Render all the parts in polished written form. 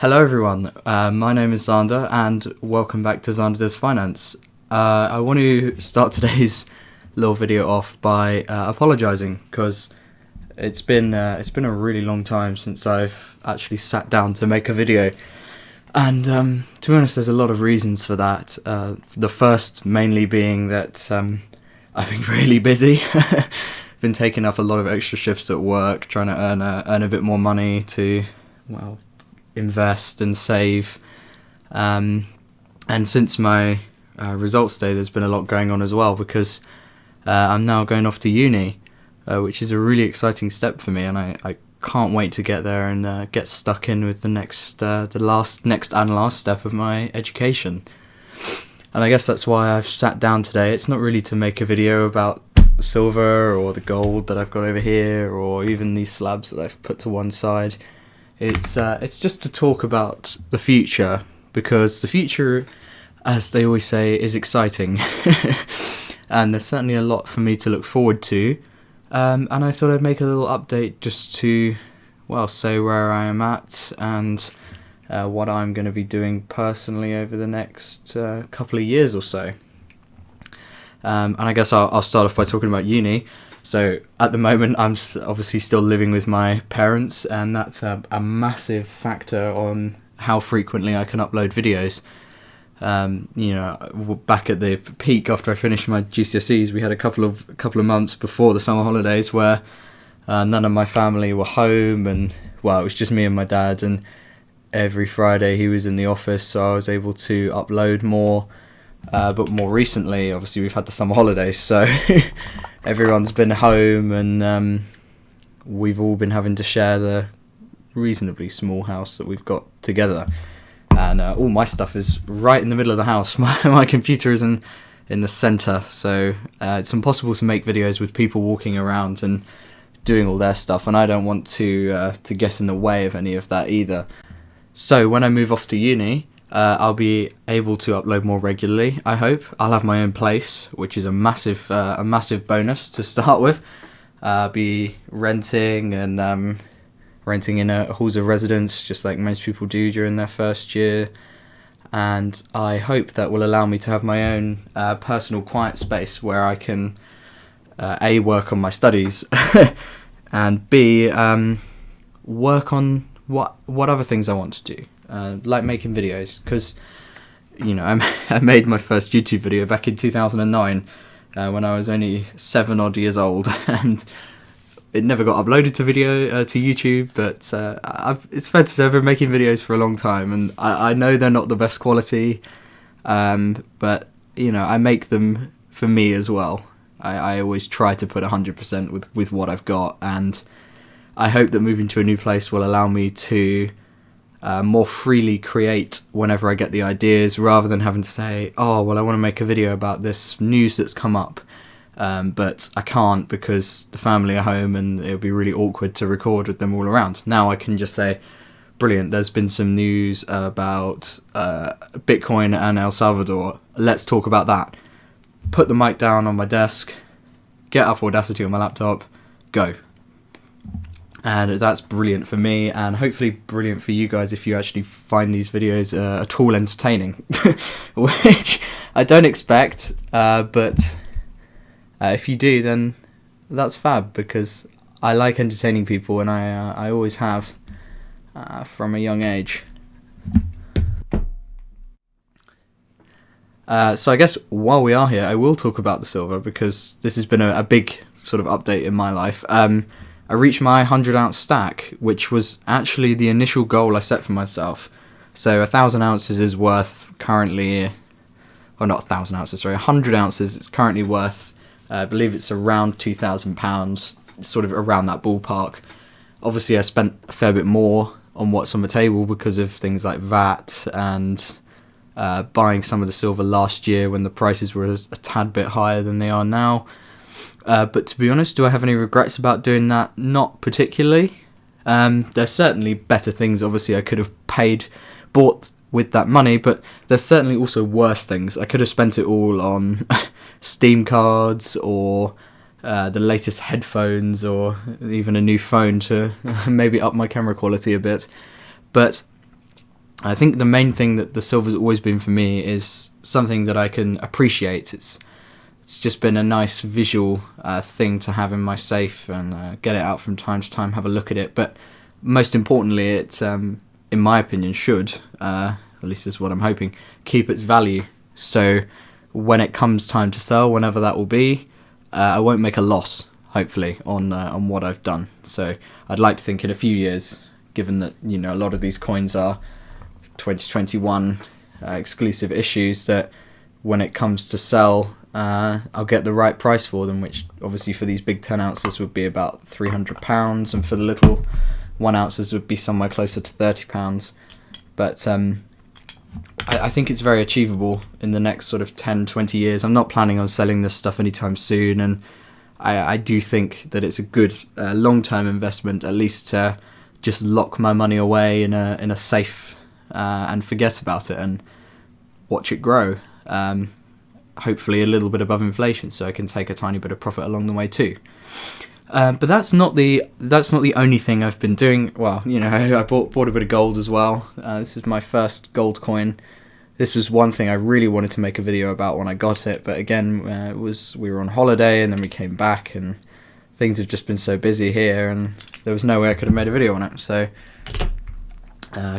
Hello everyone, my name is Xander and welcome back to Xander Does Finance. I want to start today's little video off by apologising because it's been a really long time since I've actually sat down to make a video, and to be honest there's a lot of reasons for that. The first mainly being that I've been really busy. Been taking up a lot of extra shifts at work, trying to earn a bit more money to, well, invest and save, and since my results day there's been a lot going on as well because I'm now going off to uni, which is a really exciting step for me, and I can't wait to get there and get stuck in with the next and last step of my education. And I guess that's why I've sat down today. It's not really to make a video about the silver or the gold that I've got over here, or even these slabs that I've put to one side. It's just to talk about the future, because the future, as they always say, is exciting. And there's certainly a lot for me to look forward to. And I thought I'd make a little update just to, well, say where I am at and what I'm going to be doing personally over the next couple of years or so. And I guess I'll start off by talking about uni. So at the moment I'm obviously still living with my parents, and that's a massive factor on how frequently I can upload videos. Back at the peak after I finished my GCSEs, we had a couple of months before the summer holidays where none of my family were home, and well, it was just me and my dad, and every Friday he was in the office, so I was able to upload more. But more recently, obviously, we've had the summer holidays, so everyone's been home, and we've all been having to share the reasonably small house that we've got together. And all my stuff is right in the middle of the house. My computer is in the centre, so it's impossible to make videos with people walking around and doing all their stuff, and I don't want to get in the way of any of that either. So when I move off to uni, I'll be able to upload more regularly, I hope. I'll have my own place, which is a massive bonus to start with. I'll be renting in halls of residence, just like most people do during their first year. And I hope that will allow me to have my own personal quiet space where I can A, work on my studies, and B, work on what other things I want to do. Like making videos, because I made my first YouTube video back in 2009 when I was only 7 odd years old, and it never got uploaded to YouTube. But it's fair to say I've been making videos for a long time, and I know they're not the best quality, but I make them for me as well. I always try to put 100% with what I've got, and I hope that moving to a new place will allow me to more freely create whenever I get the ideas, rather than having to say, oh, well, I want to make a video about this news that's come up, but I can't because the family are home and it would be really awkward to record with them all around. Now I can just say, brilliant, there's been some news about Bitcoin and El Salvador, let's talk about that. Put the mic down on my desk, get up Audacity on my laptop, go. And that's brilliant for me, and hopefully brilliant for you guys if you actually find these videos at all entertaining, which I don't expect, but if you do, then that's fab, because I like entertaining people, and I always have from a young age. So I guess while we are here, I will talk about the silver, because this has been a big sort of update in my life. I reached my 100-ounce stack, which was actually the initial goal I set for myself. So 1,000 ounces is worth currently, or not 1,000 ounces, sorry, 100 ounces. It's currently worth, I believe it's around £2,000, sort of around that ballpark. Obviously, I spent a fair bit more on what's on the table because of things like VAT and buying some of the silver last year when the prices were a tad bit higher than they are now. But to be honest, do I have any regrets about doing that? Not particularly. There's certainly better things, obviously, I could have bought with that money, but there's certainly also worse things. I could have spent it all on Steam cards, or the latest headphones, or even a new phone to maybe up my camera quality a bit. But I think the main thing that the silver's always been for me is something that I can appreciate. It's just been a nice visual thing to have in my safe and get it out from time to time, have a look at it. But most importantly, it, in my opinion, should, at least is what I'm hoping, keep its value. So when it comes time to sell, whenever that will be, I won't make a loss, hopefully, on what I've done. So I'd like to think in a few years, given that, you know, a lot of these coins are 2021 exclusive issues, that when it comes to sell, I'll get the right price for them, which obviously for these big 10 ounces would be about £300, and for the little 1 ounces would be somewhere closer to £30. But I think it's very achievable in the next sort of 10-20 years. I'm not planning on selling this stuff anytime soon, and I do think that it's a good long-term investment, at least to just lock my money away in a safe and forget about it and watch it grow. Hopefully a little bit above inflation, so I can take a tiny bit of profit along the way too. But that's not the only thing I've been doing. Well, you know, I bought a bit of gold as well. This is my first gold coin. This was one thing I really wanted to make a video about when I got it, but again, we were on holiday and then we came back, and things have just been so busy here, and there was no way I could have made a video on it. So,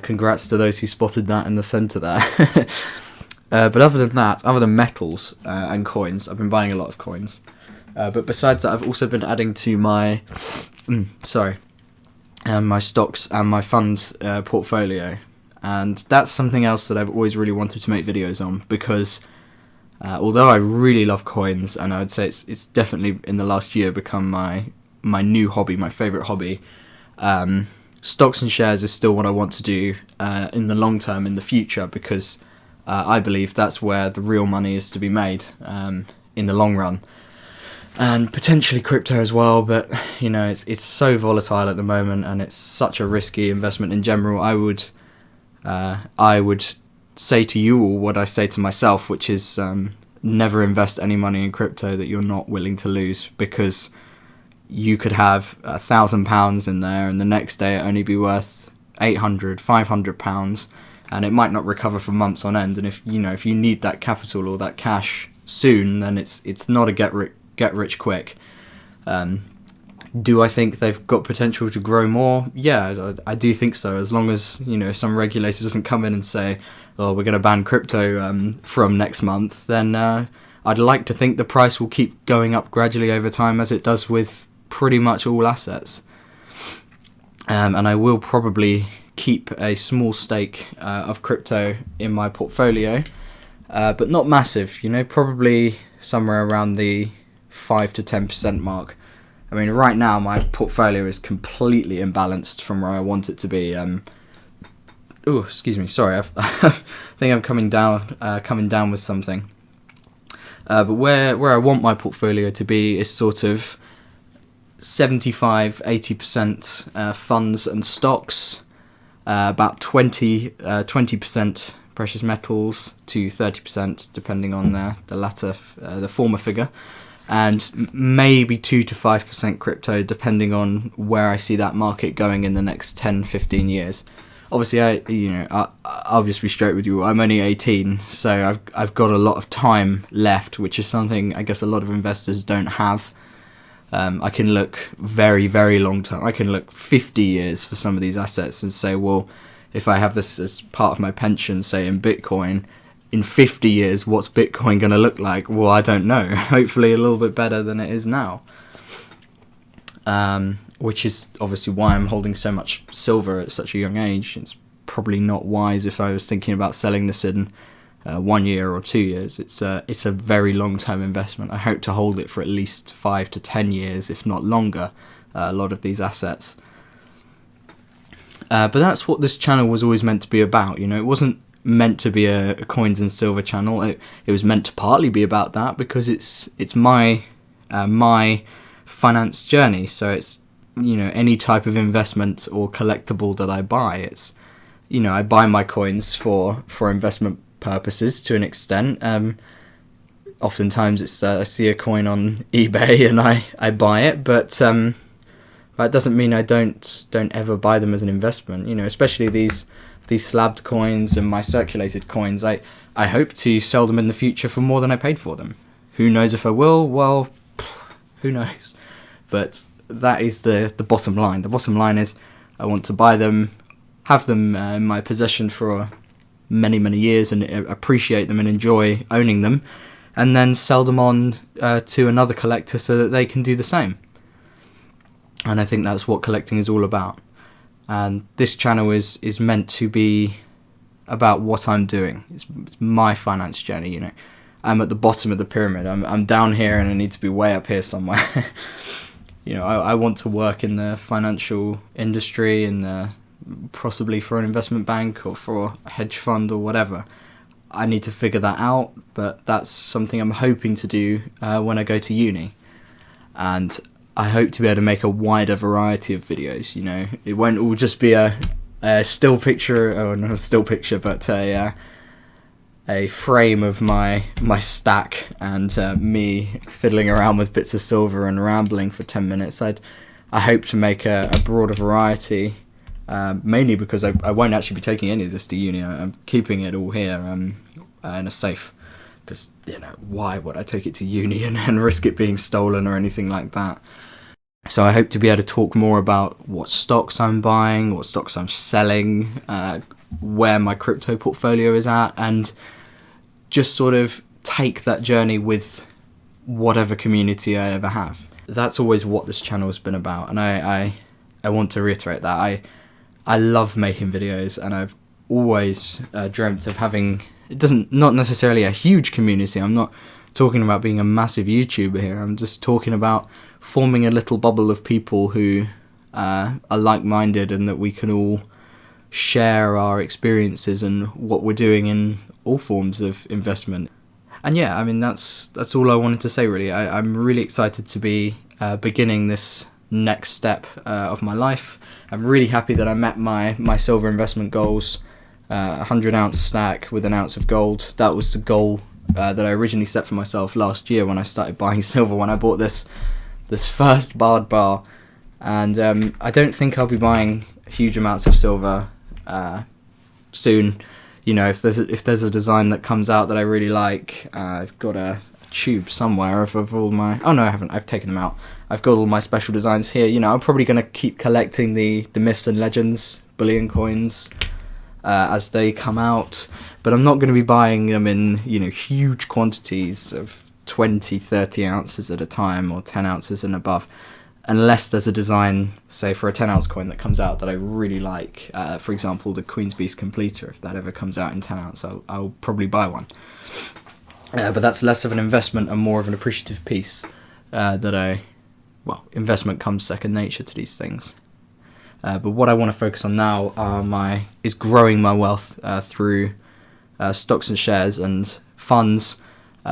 congrats to those who spotted that in the centre there. But other than that, other than metals and coins, I've been buying a lot of coins. But besides that, I've also been adding to my my stocks and my funds portfolio, and that's something else that I've always really wanted to make videos on, because although I really love coins, and I would say it's definitely in the last year become my new hobby, my favourite hobby, stocks and shares is still what I want to do in the long term, in the future, because I believe that's where the real money is to be made in the long run. And potentially crypto as well, but you know, it's so volatile at the moment, and it's such a risky investment in general. I would say to you all what I say to myself, which is never invest any money in crypto that you're not willing to lose, because you could have £1,000 in there, and the next day it only be worth £800, £500, and it might not recover for months on end. And if you need that capital or that cash soon, then it's not a get rich quick. Do I think they've got potential to grow more? Yeah, I do think so. As long as, you know, some regulator doesn't come in and say, "Oh, we're going to ban crypto from next month," then I'd like to think the price will keep going up gradually over time, as it does with pretty much all assets. And I will probably keep a small stake of crypto in my portfolio, but not massive. You know, probably somewhere around the 5 to 10% mark. I mean, right now my portfolio is completely imbalanced from where I want it to be. Oh, excuse me. Sorry, I think I'm coming down with something. But where I want my portfolio to be is sort of 75-80% funds and stocks, about 20% precious metals to 30%, depending on the former figure, and maybe 2 to 5% crypto, depending on where I see that market going in the next 10-15 years. Obviously, I'll just be straight with you. I'm only 18, so I've got a lot of time left, which is something I guess a lot of investors don't have. I can look very, very long term. I can look 50 years for some of these assets and say, well, if I have this as part of my pension, say in Bitcoin, in 50 years, what's Bitcoin going to look like? Well, I don't know. Hopefully a little bit better than it is now. Which is obviously why I'm holding so much silver at such a young age. It's probably not wise if I was thinking about selling this in 1 year or 2 years. It's a very long-term investment. I hope to hold it for at least 5 to 10 years, if not longer, a lot of these assets. But that's what this channel was always meant to be about. You know, it wasn't meant to be a coins and silver channel. It was meant to partly be about that, because it's my finance journey. So it's, you know, any type of investment or collectible that I buy, it's, you know, I buy my coins for investment purposes to an extent. Oftentimes it's I see a coin on eBay and I buy it, but that doesn't mean I don't ever buy them as an investment. You know, especially these these slabbed coins and my circulated coins, I hope to sell them in the future for more than I paid for them. Who knows if I will? Well, who knows? But that is the bottom line. The bottom line is I want to buy them, have them in my possession for many, many years and appreciate them and enjoy owning them, and then sell them on to another collector so that they can do the same. And I think that's what collecting is all about. And this channel is meant to be about what I'm doing. It's my finance journey, you know. I'm at the bottom of the pyramid. I'm down here and I need to be way up here somewhere. You know, I want to work in the financial industry and possibly for an investment bank or for a hedge fund or whatever. I need to figure that out, but that's something I'm hoping to do when I go to uni. And I hope to be able to make a wider variety of videos, you know. It won't all just be a still picture, or not a still picture, but a frame of my stack and me fiddling around with bits of silver and rambling for 10 minutes. I hope to make a broader variety, mainly because I won't actually be taking any of this to uni. I'm keeping it all here in a safe, because, you know, why would I take it to uni and risk it being stolen or anything like that? So I hope to be able to talk more about what stocks I'm buying, what stocks I'm selling, where my crypto portfolio is at, and just sort of take that journey with whatever community I ever have. That's always what this channel has been about, and I want to reiterate that. I love making videos, and I've always dreamt of having, not necessarily a huge community. I'm not talking about being a massive YouTuber here. I'm just talking about forming a little bubble of people who are like-minded, and that we can all share our experiences and what we're doing in all forms of investment. And yeah, I mean, that's all I wanted to say, really. I'm really excited to be beginning this next step of my life. I'm really happy that I met my silver investment goals. 100-ounce stack with an ounce of gold. That was the goal that I originally set for myself last year when I started buying silver, when I bought this first barred bar. And I don't think I'll be buying huge amounts of silver soon. You know, if there's a design that comes out that I really like, I've got a tube somewhere of all my... Oh no, I haven't. I've taken them out. I've got all my special designs here. You know, I'm probably going to keep collecting the myths and legends bullion coins as they come out, but I'm not going to be buying them in, you know, huge quantities of 20, 30 ounces at a time, or 10 ounces and above, unless there's a design, say, for a 10-ounce coin that comes out that I really like. For example, the Queen's Beast Completer. If that ever comes out in 10 ounce, I'll probably buy one. But that's less of an investment and more of an appreciative piece investment comes second nature to these things. But what I want to focus on now is growing my wealth through stocks and shares and funds,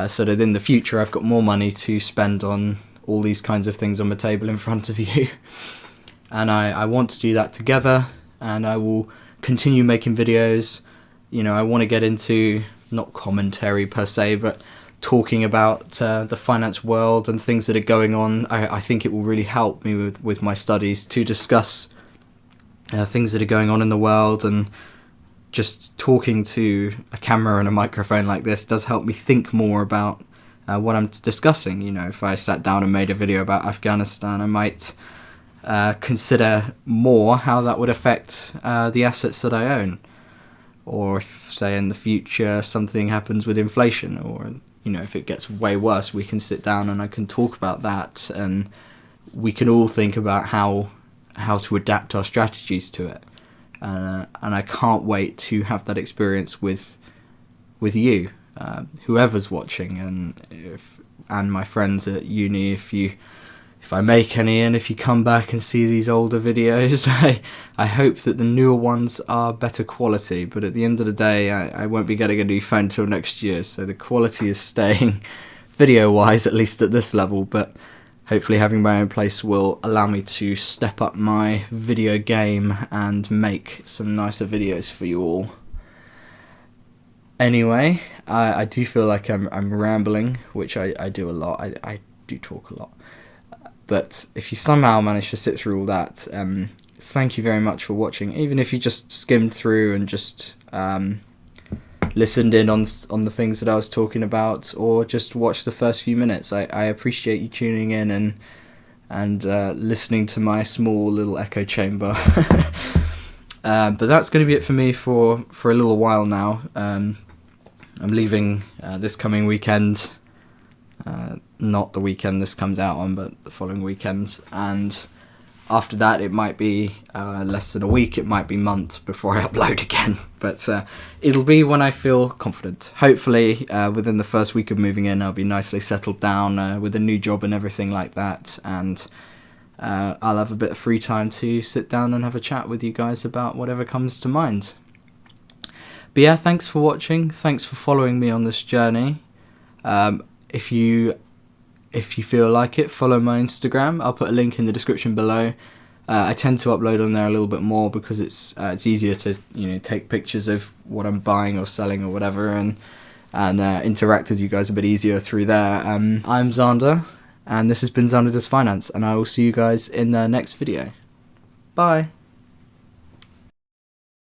so that in the future I've got more money to spend on all these kinds of things on the table in front of you. And I want to do that together, and I will continue making videos. You know, I want to get into, not commentary per se, but talking about the finance world and things that are going on. I think it will really help me with my studies to discuss things that are going on in the world, and just talking to a camera and a microphone like this does help me think more about what I'm discussing. You know, if I sat down and made a video about Afghanistan, I might consider more how that would affect the assets that I own. Or if, say, in the future something happens with inflation, or, you know, if it gets way worse, we can sit down and I can talk about that, and we can all think about how to adapt our strategies to it. And I can't wait to have that experience with you, whoever's watching, and my friends at uni. If I make any, and if you come back and see these older videos, I hope that the newer ones are better quality. But at the end of the day, I won't be getting a new phone till next year, so the quality is staying video-wise, at least at this level. But hopefully having my own place will allow me to step up my video game and make some nicer videos for you all. Anyway, I do feel like I'm rambling, which I do a lot. I do talk a lot. But if you somehow manage to sit through all that, thank you very much for watching. Even if you just skimmed through and just listened in on the things that I was talking about, or just watched the first few minutes, I appreciate you tuning in and listening to my small little echo chamber. But that's going to be it for me for a little while now. I'm leaving this coming weekend, not the weekend this comes out on, but the following weekend, and after that it might be less than a week, it might be months before I upload again, but it'll be when I feel confident. Hopefully within the first week of moving in I'll be nicely settled down with a new job and everything like that, and I'll have a bit of free time to sit down and have a chat with you guys about whatever comes to mind. But yeah, thanks for watching, thanks for following me on this journey. If you feel like it, follow my Instagram. I'll put a link in the description below. I tend to upload on there a little bit more because it's easier to take pictures of what I'm buying or selling or whatever, and interact with you guys a bit easier through there. I'm Xander, and this has been Xander Does Finance, and I will see you guys in the next video. Bye.